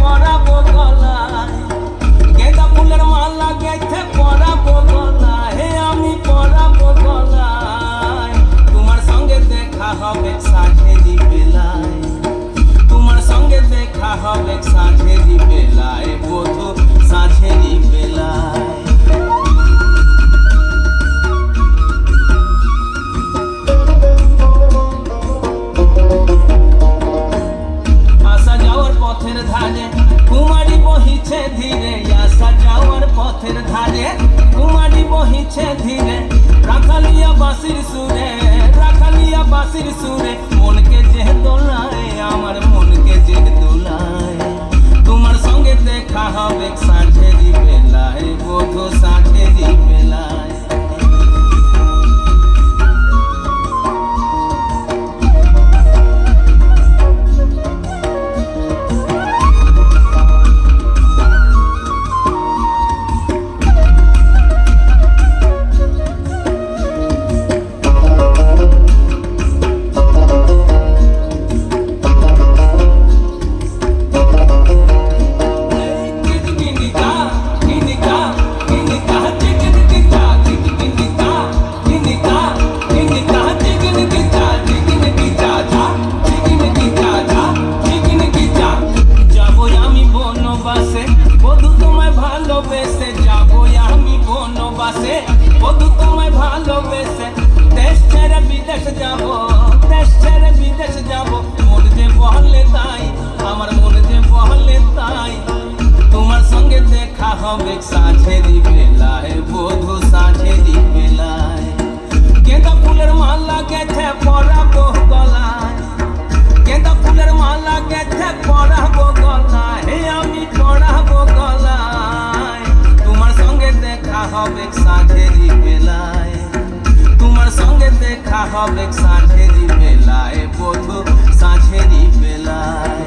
পরাবো গলায়, গেঁদা ফুলের মালা গেঁথে পরাবো গলায়, হে আমি পরাবো গলায়। তোমার সঙ্গে দেখা হবে সাঁঝেরি বেলায়, তোমার সঙ্গে দেখা হবে সাঁঝেরি বেলায়, বধূ সাঁঝেরি বেলায়। পথের ধারে কুমারী বহিছে ধীরে, আসা যাওয়ার পথের ধারে কুমারী বহিছে ধীরে, রাখালিয়া বাঁশির সুরে, রাখালিয়া বাঁশির সুরে, মনকে যে দোলায়, আমার মনকে যে দোলায়। তোমার সঙ্গে দেখা হবে সাঁঝেরি বেলায়, বধূ সাঁঝেরি বেলায়। বধূ তোমায় ভালোবেসে দেশ ছেড়ে বিদেশ যাব, দেশ ছেড়ে বিদেশ যাব, মন যে বলে তাই, আমার মন যে বলে তাই। তোমার সঙ্গে দেখা হবে সাঁঝেরি বেলায়, বধূ সাঁঝেরি বেলায়। গেঁদা ফুলের মালা গেঁথে পরাবো গলায়, গেঁদা ফুলের মালা গেঁথে পরাবো গলায়, হে আমি পরাবো গলায়। তোমার সঙ্গে দেখা হবে সাঁঝেরি বেলায়, তোমার সঙ্গে দেখা হবে সাঁঝেরি বেলায়, বধূ সাঁঝেরি বেলায়।